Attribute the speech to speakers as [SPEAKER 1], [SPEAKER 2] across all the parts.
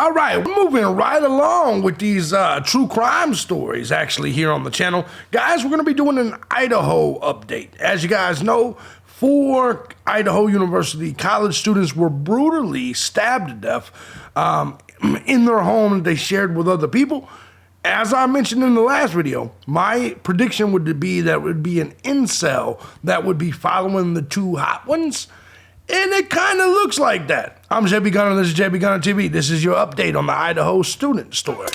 [SPEAKER 1] All right, we're moving right along with these true crime stories actually here on the channel. Guys, we're going to be doing an Idaho update. As you guys know, 4 Idaho University college students were brutally stabbed to death in their home that they shared with other people. As I mentioned in the last video, my prediction would be that it would be an incel that would be following the 2 hot ones. And it kind of looks like that. I'm thejbgunner, this is thejbgunner TV. This is your update on the Idaho student story.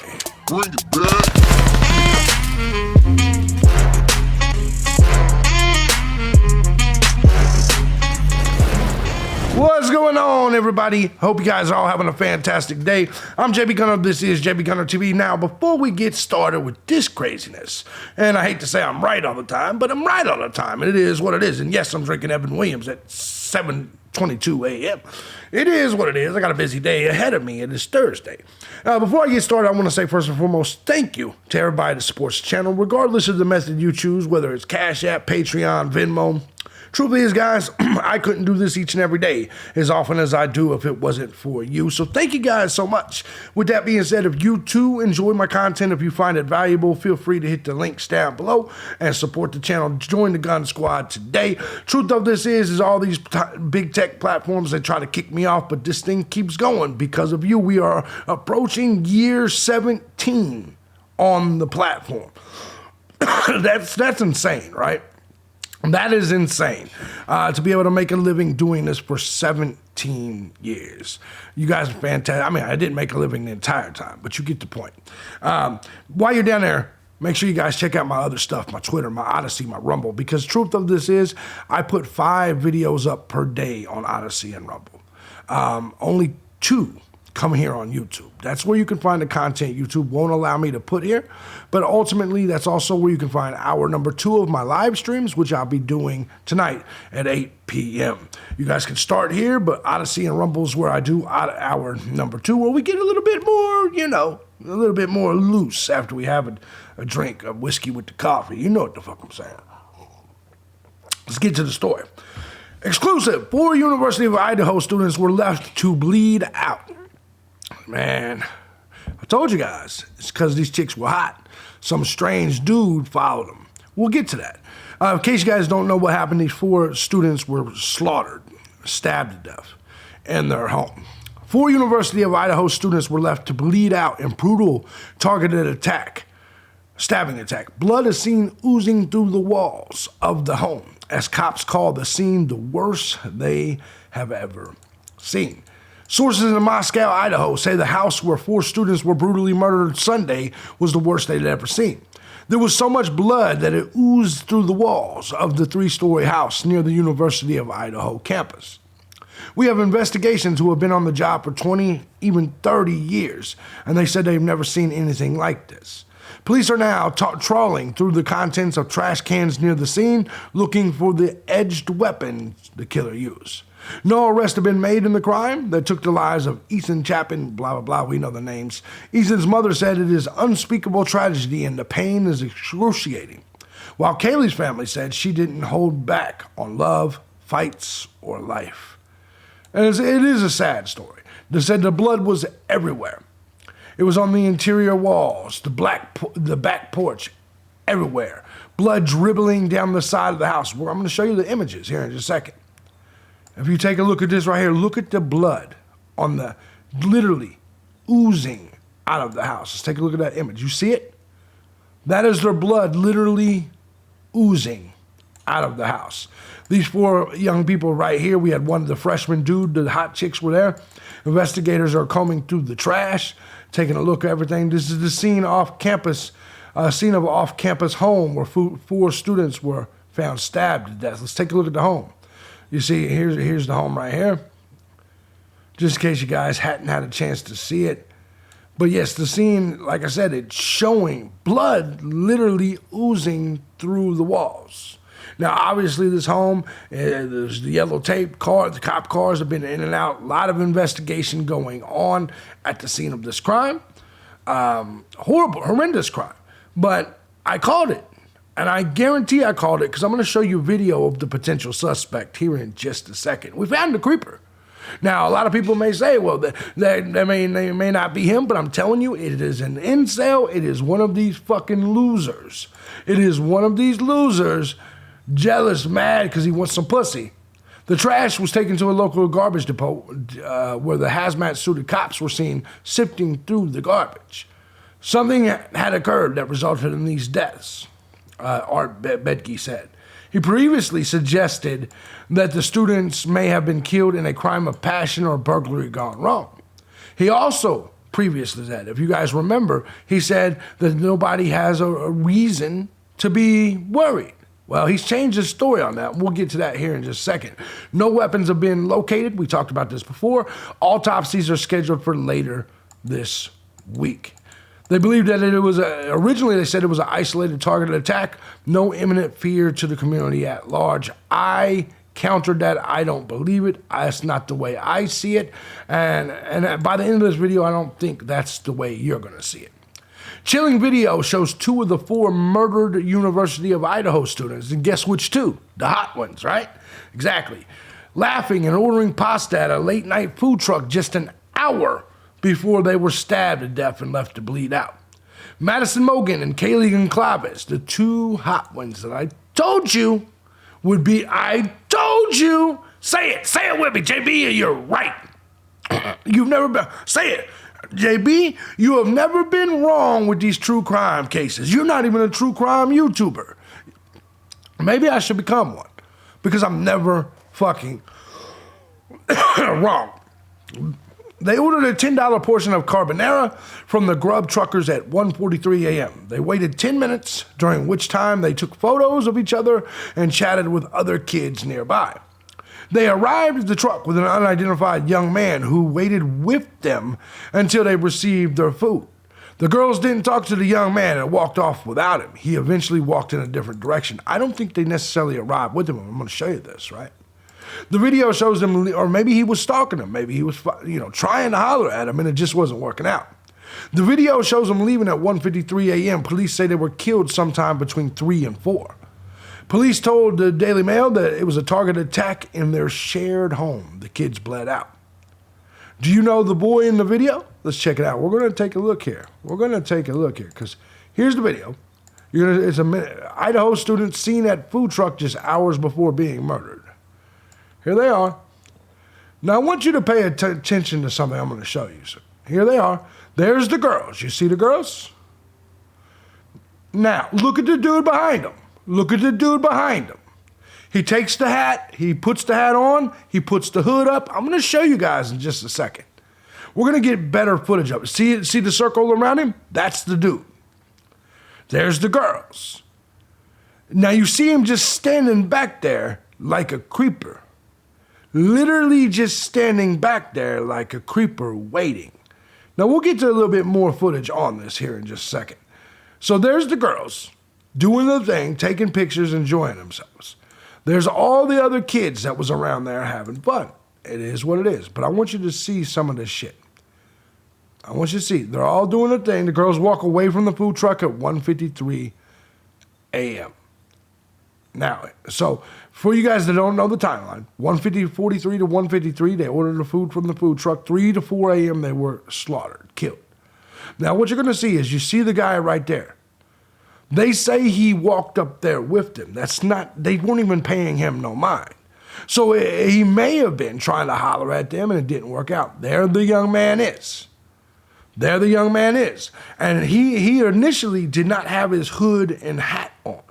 [SPEAKER 2] Bring it back.
[SPEAKER 1] What's going on, everybody? Hope you guys are all having a fantastic day. I'm thejbgunner, this is thejbgunner TV. Now, before we get started with this craziness, and I hate to say I'm right all the time, but I'm right all the time, and it is what it is. And yes, I'm drinking Evan Williams at 7:22 a.m. It is what it is. I got a busy day ahead of me. It is Thursday. Before I get started, I want to say first and foremost, thank you to everybody that supports the channel, regardless of the method you choose, whether it's Cash App, Patreon, Venmo. Truth is, guys, I couldn't do this each and every day as often as I do if it wasn't for you. So thank you guys so much. With that being said, if you too enjoy my content, if you find it valuable, feel free to hit the links down below and support the channel. Join the gun squad today. Truth of this is all these big tech platforms, they try to kick me off, but this thing keeps going because of you. We are approaching year 17 on the platform. That's insane, right? That is insane, to be able to make a living doing this for 17 years. You guys are fantastic. I mean, I didn't make a living the entire time, but you get the point. While you're down there, make sure you guys check out my other stuff, my Twitter, my Odyssey, my Rumble, because truth of this is I put 5 videos up per day on Odyssey and Rumble. Only 2 come here on YouTube. That's where you can find the content YouTube won't allow me to put here, but ultimately that's also where you can find hour number 2 of my live streams, which I'll be doing tonight at 8 p.m. You guys can start here, but Odyssey and Rumble is where I do hour number 2, where we get a little bit more, you know, a little bit more loose after we have a drink of whiskey with the coffee. You know what the fuck I'm saying. Let's get to the story. Exclusive, 4 University of Idaho students were left to bleed out. Man, I told you guys, it's because these chicks were hot. Some strange dude followed them. We'll get to that. In case you guys don't know what happened, these 4 students were slaughtered, stabbed to death in their home. 4 University of Idaho students were left to bleed out in brutal targeted attack, stabbing attack. Blood is seen oozing through the walls of the home as cops call the scene the worst they have ever seen. Sources in Moscow, Idaho say the house where 4 students were brutally murdered Sunday was the worst they'd ever seen. There was so much blood that it oozed through the walls of the 3-story house near the University of Idaho campus. We have investigations who have been on the job for 20, even 30 years, and they said they've never seen anything like this. Police are now trawling through the contents of trash cans near the scene, looking for the edged weapon the killer used. No arrests have been made in the crime that took the lives of Ethan Chapin, blah, blah, blah, we know the names. Ethan's mother said it is unspeakable tragedy and the pain is excruciating. While Kaylee's family said she didn't hold back on love, fights, or life. And it is a sad story. They said the blood was everywhere. It was on the interior walls, the back porch, everywhere. Blood dribbling down the side of the house. Well, I'm going to show you the images here in just a second. If you take a look at this right here, look at the blood on the literally oozing out of the house. Let's take a look at that image. You see it? That is their blood literally oozing out of the house. These 4 young people right here, we had one of the freshman dude, the hot chicks were there. Investigators are combing through the trash, taking a look at everything. This is the scene off campus, scene of an off-campus home where 4 students were found stabbed to death. Let's take a look at the home. You see, here's the home right here. Just in case you guys hadn't had a chance to see it. But yes, the scene, like I said, it's showing blood literally oozing through the walls. Now, obviously, this home, there's the yellow tape car, the cop cars have been in and out. A lot of investigation going on at the scene of this crime. Horrible, horrendous crime. But I called it. And I guarantee I called it because I'm going to show you a video of the potential suspect here in just a second. We found the creeper. Now, a lot of people may say, well, they may not be him, but I'm telling you, it is an incel. It is one of these fucking losers. It is one of these losers, jealous, mad because he wants some pussy. The trash was taken to a local garbage depot where the hazmat-suited cops were seen sifting through the garbage. Something had occurred that resulted in these deaths, Art Bedke said. He previously suggested that the students may have been killed in a crime of passion or burglary gone wrong. He also previously said, if you guys remember, he said that nobody has a reason to be worried. Well, he's changed his story on that. We'll get to that here in just a second. No weapons have been located. We talked about this before. Autopsies are scheduled for later this week. They believed that it was originally they said it was an isolated targeted attack. No imminent fear to the community at large. I countered that. I don't believe it. That's not the way I see it. And by the end of this video, I don't think that's the way you're going to see it. Chilling video shows 2 of the 4 murdered University of Idaho students. And guess which 2? The hot ones, right? Exactly. Laughing and ordering pasta at a late night food truck just an hour before they were stabbed to death and left to bleed out. Madison Mogan and Kaylee Clavis, the 2 hot ones that I told you would be, I told you. Say it with me, JB, you're right. You've never been, say it. JB, you have never been wrong with these true crime cases. You're not even a true crime YouTuber. Maybe I should become one because I'm never fucking wrong. They ordered a $10 portion of carbonara from the grub truckers at 1:43 a.m. They waited 10 minutes, during which time they took photos of each other and chatted with other kids nearby. They arrived at the truck with an unidentified young man who waited with them until they received their food. The girls didn't talk to the young man and walked off without him. He eventually walked in a different direction. I don't think they necessarily arrived with him. I'm going to show you this, right? The video shows them, or maybe he was stalking them. Maybe he was, trying to holler at him and it just wasn't working out. The video shows them leaving at 1:53 a.m. Police say they were killed sometime between 3 and 4. Police told the Daily Mail that it was a targeted attack in their shared home. The kids bled out. Do you know the boy in the video? Let's check it out. We're going to take a look here. Because here's the video. It's a Idaho student seen at food truck just hours before being murdered. Here they are. Now, I want you to pay attention to something I'm going to show you. So here they are. There's the girls. You see the girls? Now, look at the dude behind them. He takes the hat. He puts the hat on. He puts the hood up. I'm going to show you guys in just a second. We're going to get better footage of it. See the circle around him? That's the dude. There's the girls. Now, you see him just standing back there like a creeper. Literally just standing back there like a creeper waiting. Now, we'll get to a little bit more footage on this here in just a second. So there's the girls doing the thing, taking pictures, enjoying themselves. There's all the other kids that was around there having fun. It is what it is. But I want you to see some of this shit. I want you to see. They're all doing their thing. The girls walk away from the food truck at 1:53 a.m. Now, so for you guys that don't know the timeline, 1:43 to 1:53, they ordered the food from the food truck. 3 to 4 a.m., they were slaughtered, killed. Now, what you're going to see is you see the guy right there. They say he walked up there with them. That's not, they weren't even paying him no mind. So he may have been trying to holler at them and it didn't work out. There the young man is. And he initially did not have his hood and hat on.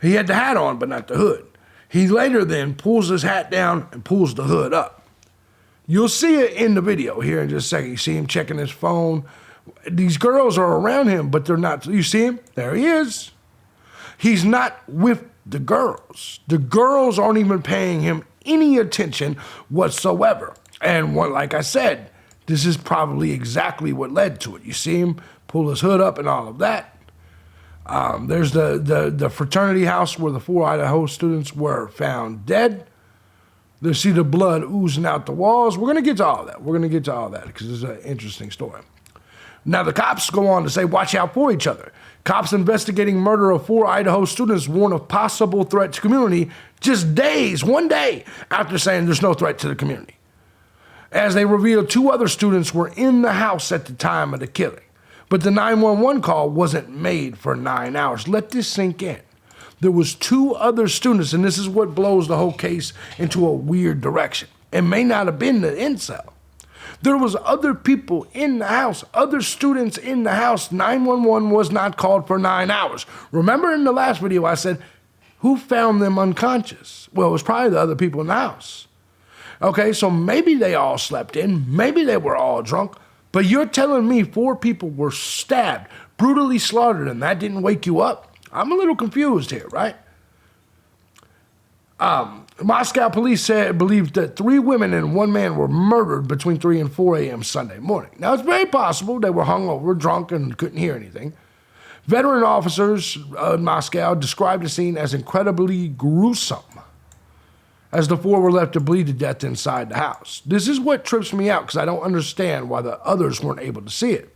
[SPEAKER 1] He had the hat on, but not the hood. He later then pulls his hat down and pulls the hood up. You'll see it in the video here in just a second. You see him checking his phone. These girls are around him, but they're not. You see him? There he is. He's not with the girls. The girls aren't even paying him any attention whatsoever. And like I said, this is probably exactly what led to it. You see him pull his hood up and all of that. There's the fraternity house where the 4 Idaho students were found dead. They see the blood oozing out the walls. We're going to get to all that. Because it's an interesting story. Now, the cops go on to say, watch out for each other. Cops investigating murder of 4 Idaho students warn of possible threat to community just one day after saying there's no threat to the community. as they revealed 2 other students were in the house at the time of the killing. But the 911 call wasn't made for 9 hours. Let this sink in. There was 2 other students, and this is what blows the whole case into a weird direction. It may not have been the incel. There was other people in the house, other students in the house. 911 was not called for 9 hours. Remember in the last video I said, who found them unconscious? Well, it was probably the other people in the house. Okay, so maybe they all slept in, maybe they were all drunk, but you're telling me 4 people were stabbed, brutally slaughtered, and that didn't wake you up? I'm a little confused here, right? Moscow police believed that 3 women and 1 man were murdered between 3 and 4 a.m. Sunday morning. Now, it's very possible they were hungover, drunk, and couldn't hear anything. Veteran officers in Moscow described the scene as incredibly gruesome, as the 4 were left to bleed to death inside the house. This is what trips me out, because I don't understand why the others weren't able to see it.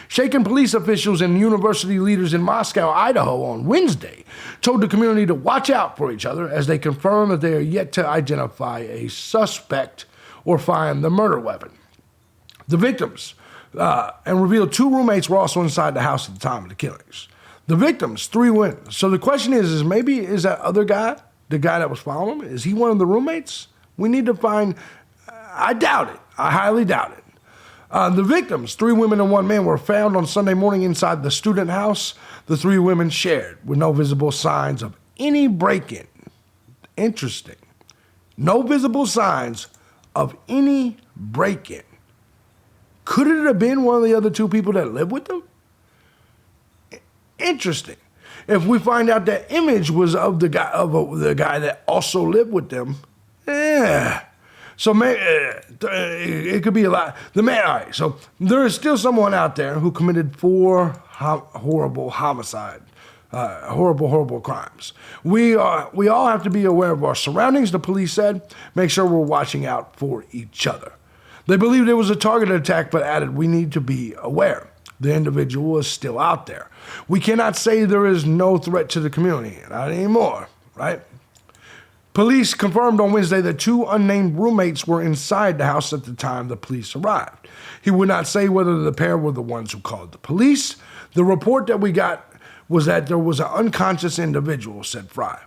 [SPEAKER 1] Shaken police officials and university leaders in Moscow, Idaho on Wednesday told the community to watch out for each other as they confirm that they are yet to identify a suspect or find the murder weapon. The victims and revealed 2 roommates were also inside the house at the time of the killings. The victims, 3 women. So the question is maybe is that other guy, the guy that was following him, is he one of the roommates? We need to find, I doubt it. I highly doubt it. The victims, 3 women and 1 man, were found on Sunday morning inside the student house. The 3 women shared with no visible signs of any break-in. Interesting. No visible signs of any break-in. Could it have been one of the other 2 people that lived with them? Interesting. If we find out that image was of the guy that also lived with them, so maybe it could be a lot. The man, all right, so there is still someone out there who committed 4 horrible homicide, horrible crimes. We all have to be aware of our surroundings, the police said. Make sure we're watching out for each other. They believed it was a targeted attack, but added, we need to be aware. The individual is still out there. We cannot say there is no threat to the community, not anymore, right? Police confirmed on Wednesday that 2 unnamed roommates were inside the house at the time the police arrived. He would not say whether the pair were the ones who called the police. The report that we got was that there was an unconscious individual, said Fry.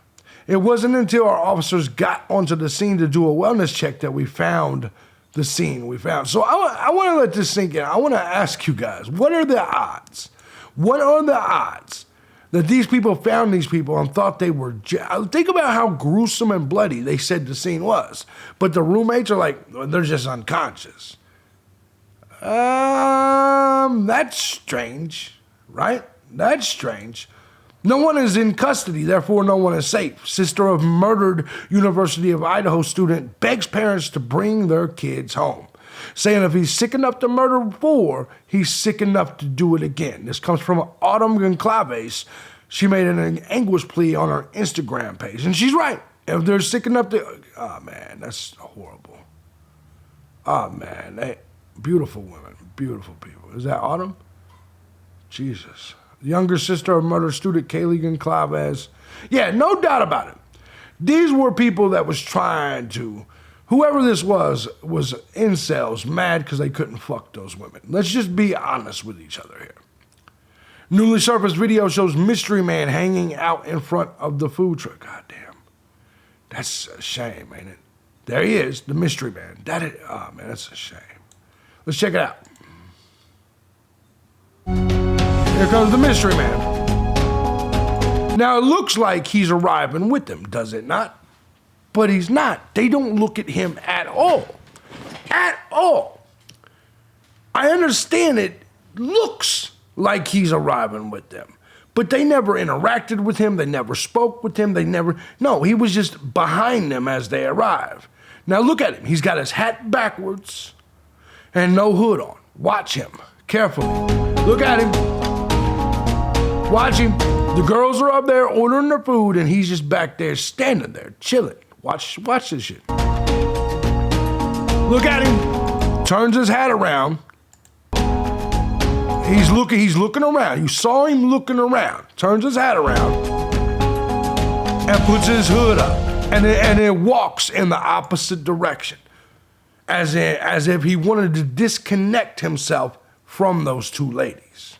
[SPEAKER 1] It wasn't until our officers got onto the scene to do a wellness check that we found the scene we found. So I want to let this sink in. I want to ask you guys, what are the odds? What are the odds that these people found these people and thought they were... Think about how gruesome and bloody they said the scene was. But the roommates are like, they're just unconscious. That's strange, right? That's strange. No one is in custody, therefore no one is safe. Sister of murdered University of Idaho student begs parents to bring their kids home, saying if he's sick enough to murder before, he's sick enough to do it again. This comes from Autumn Goncalves. She made an anguish plea on her Instagram page, and she's right. If they're sick enough to... Oh, man, that's horrible. Oh, man, beautiful women, beautiful people. Is that Autumn? Jesus. Younger sister of murdered student Kaylee Goncalves. Yeah, no doubt about it. These were people that was trying to... Whoever this was incels mad because they couldn't fuck those women. Let's just be honest with each other here. Newly surfaced video shows mystery man hanging out in front of the food truck. God damn. That's a shame, ain't it? There he is, the mystery man. Oh, man, that's a shame. Let's check it out. Here comes the mystery man. Now, it looks like he's arriving with them, does it not? But he's not. They don't look at him at all. At all. I understand it looks like he's arriving with them. But they never interacted with him. They never spoke with him. No, he was just behind them as they arrived. Now look at him. He's got his hat backwards and no hood on. Watch him carefully. Look at him. Watch him. The girls are up there ordering their food and he's just back there standing there chilling. Watch this shit. Look at him. Turns his hat around. He's looking around. You saw him looking around. Turns his hat around and puts his hood up and it walks in the opposite direction. as if he wanted to disconnect himself from those two ladies.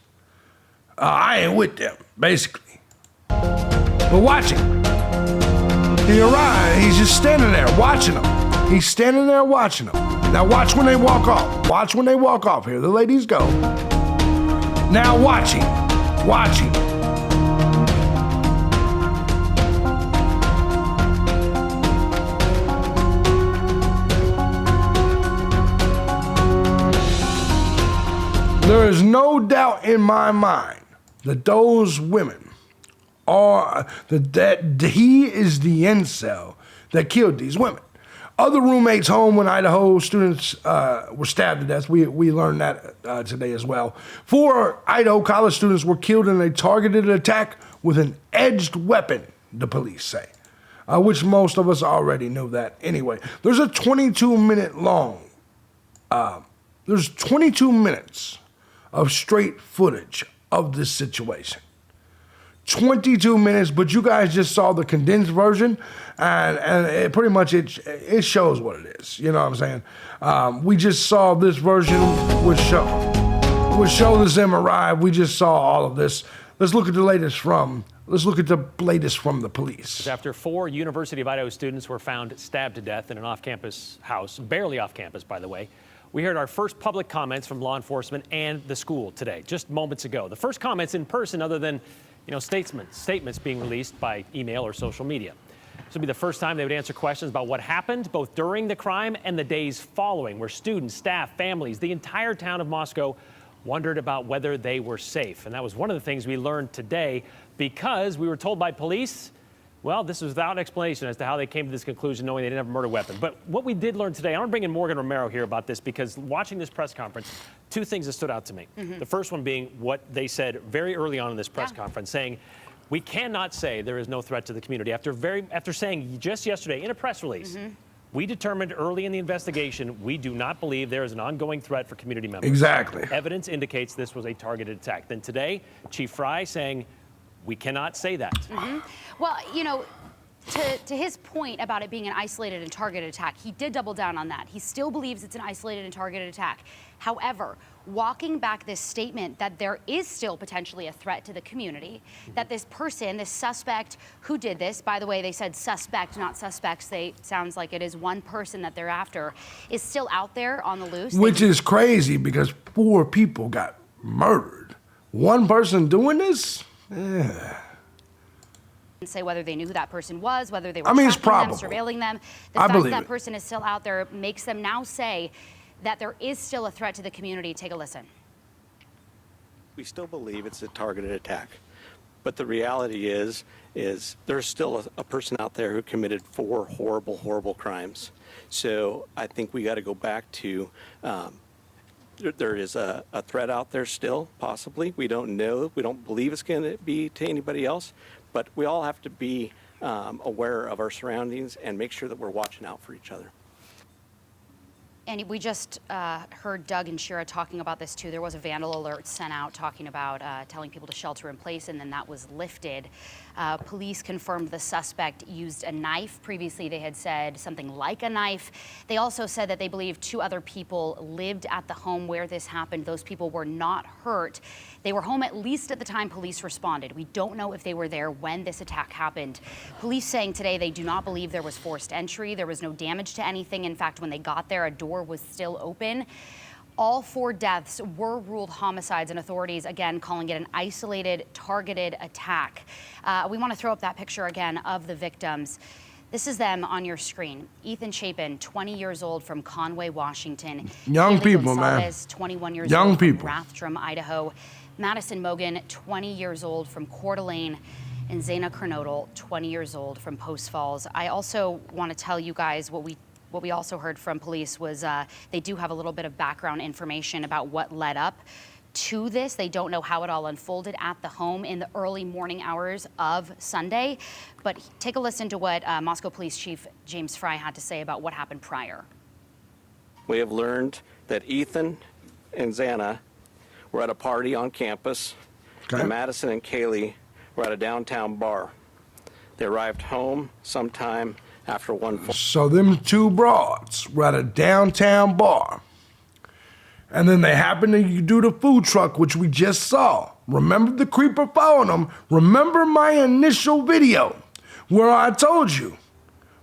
[SPEAKER 1] I ain't with them, basically. But watch him. He arrived. He's just standing there watching them. He's standing there watching them. Now watch when they walk off. Watch when they walk off. Here the ladies go. Now watch him. Watch him. There is no doubt in my mind that those women are, that he is the incel that killed these women. Other roommates home when Idaho students were stabbed to death. We learned that today as well. 4 Idaho college students were killed in a targeted attack with an edged weapon, the police say, which most of us already knew that anyway. There's a 22-minute long, there's 22 minutes of straight footage of this situation. 22 minutes, but you guys just saw the condensed version, and it pretty much it shows what it is. You know what I'm saying? We just saw this version, which show this them arrive. We just saw all of this. Let's look at the latest from the police.
[SPEAKER 2] After 4 University of Idaho students were found stabbed to death in an off-campus house, barely off campus, by the way, we heard our first public comments from law enforcement and the school today, just moments ago. The first comments in person, other than statements being released by email or social media. This will be the first time they would answer questions about what happened both during the crime and the days following, where students, staff, families, the entire town of Moscow wondered about whether they were safe. And that was one of the things we learned today, because we were told by police, well, this was without explanation as to how they came to this conclusion, knowing they didn't have a murder weapon. But what we did learn today, I want to bring in Morgan Romero here about this, because watching this press conference, 2 things that stood out to me. The first one being what they said very early on in this press conference, saying, we cannot say there is no threat to the community. After saying just yesterday in a press release, we determined early in the investigation, we do not believe there is an ongoing threat for community members.
[SPEAKER 1] Exactly.
[SPEAKER 2] Evidence indicates this was a targeted attack. Then today, Chief Fry saying, we cannot say that.
[SPEAKER 3] Well, you know, to his point about it being an isolated and targeted attack, he did double down on that. He still believes it's an isolated and targeted attack. However, walking back this statement that there is still potentially a threat to the community, that this person, this suspect who did this, by the way, they said suspect, not suspects. Sounds like it is one person that they're after, is still out there on the loose.
[SPEAKER 1] Which is crazy, because 4 people got murdered. One person doing this? Yeah.
[SPEAKER 3] Say whether they knew who that person was, whether they were
[SPEAKER 1] it's
[SPEAKER 3] tracking them,
[SPEAKER 1] probable.
[SPEAKER 3] surveilling them. The fact that
[SPEAKER 1] it.
[SPEAKER 3] person is still out there makes them now say that there is still a threat to the community. Take a listen.
[SPEAKER 4] We still believe it's a targeted attack, but the reality is there's still a person out there who committed 4 horrible, horrible crimes. So I think we got to go back to there is a threat out there still, possibly. We don't know. We don't believe it's going to be to anybody else, but we all have to be aware of our surroundings and make sure that we're watching out for each other.
[SPEAKER 3] And we just heard Doug and Shira talking about this too. There was a vandal alert sent out talking about telling people to shelter in place, and then that was lifted. Police confirmed the suspect used a knife. Previously, they had said something like a knife. They also said that they believe 2 other people lived at the home where this happened. Those people were not hurt. They were home at least at the time police responded. We don't know if they were there when this attack happened. Police saying today they do not believe there was forced entry. There was no damage to anything. In fact, when they got there, a door was still open. All 4 deaths were ruled homicides, and authorities, again, calling it an isolated, targeted attack. We want to throw up that picture again of the victims. This is them on your screen. Ethan Chapin, 20 years old from Conway, Washington.
[SPEAKER 1] Young
[SPEAKER 3] Haley
[SPEAKER 1] people,
[SPEAKER 3] Gonzalez,
[SPEAKER 1] man.
[SPEAKER 3] 21 years
[SPEAKER 1] Young
[SPEAKER 3] old
[SPEAKER 1] people.
[SPEAKER 3] from Rathdrum, Idaho. Madison Mogan, 20 years old from Coeur d'Alene. And Zaina Kernodle, 20 years old from Post Falls. I also want to tell you guys what we also heard from police was they do have a little bit of background information about what led up to this. They don't know how it all unfolded at the home in the early morning hours of Sunday. But take a listen to what Moscow Police Chief James Fry had to say about what happened prior.
[SPEAKER 4] We have learned that Ethan and Xana were at a party on campus, and Madison and Kaylee were at a downtown bar. They arrived home sometime after one.
[SPEAKER 1] So them two broads were at a downtown bar. And then they happened to do the food truck, which we just saw. Remember the creeper following them? Remember my initial video where I told you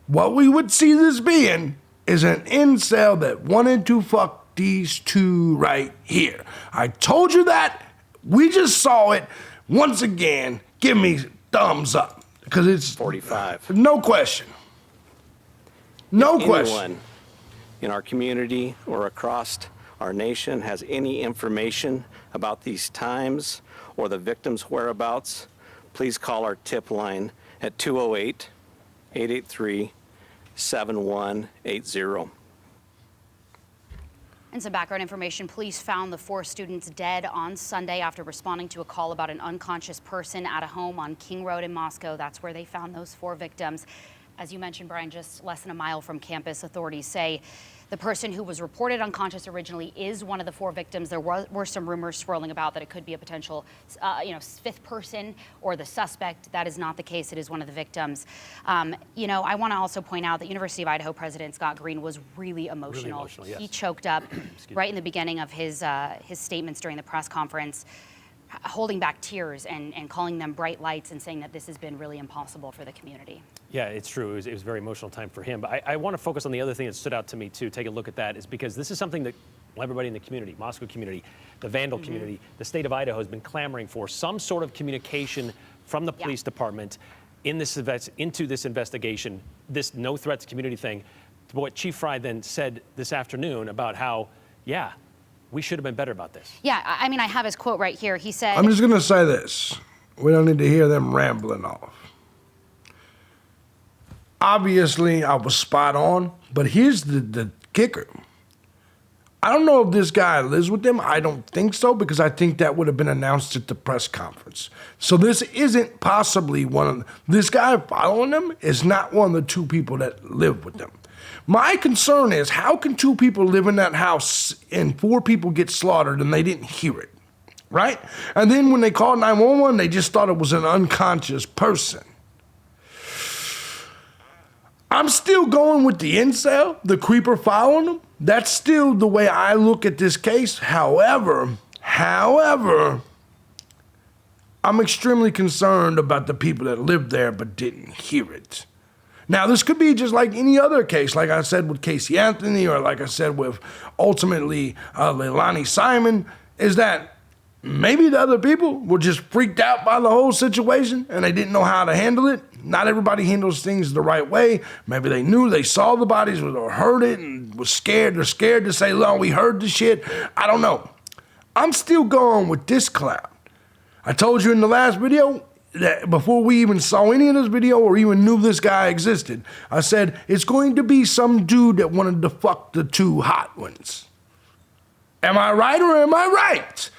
[SPEAKER 1] what we would see this being is an incel that wanted to fuck these two right here. I told you that. We just saw it. Once again, give me thumbs up because it's
[SPEAKER 4] 45.
[SPEAKER 1] No question. No question.
[SPEAKER 4] Anyone in our community or across our nation has any information about these times or the victim's whereabouts, please call our tip line at 208-883-7180.
[SPEAKER 3] And some background information. Police found the 4 students dead on Sunday after responding to a call about an unconscious person at a home on King Road in Moscow. That's where they found those 4 victims. As you mentioned, Brian, just less than a mile from campus, authorities say the person who was reported unconscious originally is one of the 4 victims. There were some rumors swirling about that it could be a potential, 5th person or the suspect. That is not the case. It is one of the victims. I want to also point out that University of Idaho President Scott Green was really emotional.
[SPEAKER 2] Yes.
[SPEAKER 3] He choked up right in the beginning of his statements during the press conference, holding back tears and calling them bright lights and saying that this has been really impossible for the community. Yeah,
[SPEAKER 2] it's true. It was a very emotional time for him. But I want to focus on the other thing that stood out to me, too. Take a look at that, is because this is something that everybody in the community, Moscow community, the Vandal community, the state of Idaho has been clamoring for some sort of communication from the police department into this investigation, this no threats community thing. What Chief Fry then said this afternoon about how, we should have been better about this.
[SPEAKER 3] Yeah, I have his quote right here. He said,
[SPEAKER 1] I'm just going to say this. We don't need to hear them rambling off. Obviously, I was spot on, but here's the kicker. I don't know if this guy lives with them. I don't think so, because I think that would have been announced at the press conference. So this isn't possibly this guy following them is not one of the 2 people that live with them. My concern is, how can 2 people live in that house and 4 people get slaughtered and they didn't hear it, right? And then when they called 911, they just thought it was an unconscious person. I'm still going with the incel, the creeper following them. That's still the way I look at this case. However, I'm extremely concerned about the people that lived there but didn't hear it. Now, this could be just like any other case, like I said with Casey Anthony, or like I said with, ultimately, Leilani Simon, is that maybe the other people were just freaked out by the whole situation and they didn't know how to handle it. Not everybody handles things the right way. Maybe they knew, they saw the bodies or heard it and was scared. They're scared to say, "No, we heard the shit." I don't know. I'm still going with this clown. I told you in the last video that before we even saw any of this video or even knew this guy existed, I said, it's going to be some dude that wanted to fuck the 2 hot ones. Am I right or am I right?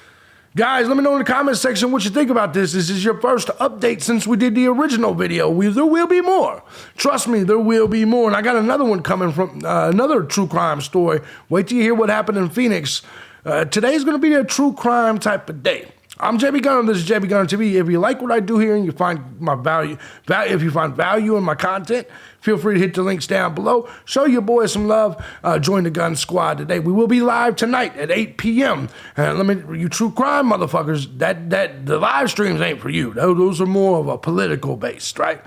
[SPEAKER 1] Guys, let me know in the comment section what you think about this. This is your first update since we did the original video. There will be more. Trust me, there will be more. And I got another one coming from another true crime story. Wait till you hear what happened in Phoenix. Today's going to be a true crime type of day. I'm JB Gunner. This is JB Gunner TV. If you like what I do here and you find my value in my content, feel free to hit the links down below. Show your boys some love. Join the Gun Squad today. We will be live tonight at 8 p.m. And you true crime motherfuckers, the live streams ain't for you. Those are more of a political based, right?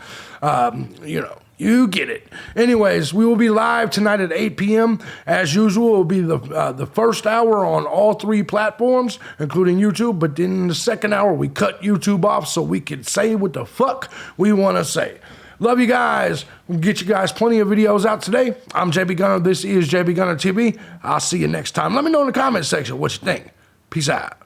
[SPEAKER 1] You get it. Anyways, we will be live tonight at 8 p.m. As usual, it will be the first hour on all 3 platforms, including YouTube. But then in the second hour, we cut YouTube off so we can say what the fuck we want to say. Love you guys. We'll get you guys plenty of videos out today. I'm JB Gunner. This is JB Gunner TV. I'll see you next time. Let me know in the comment section what you think. Peace out.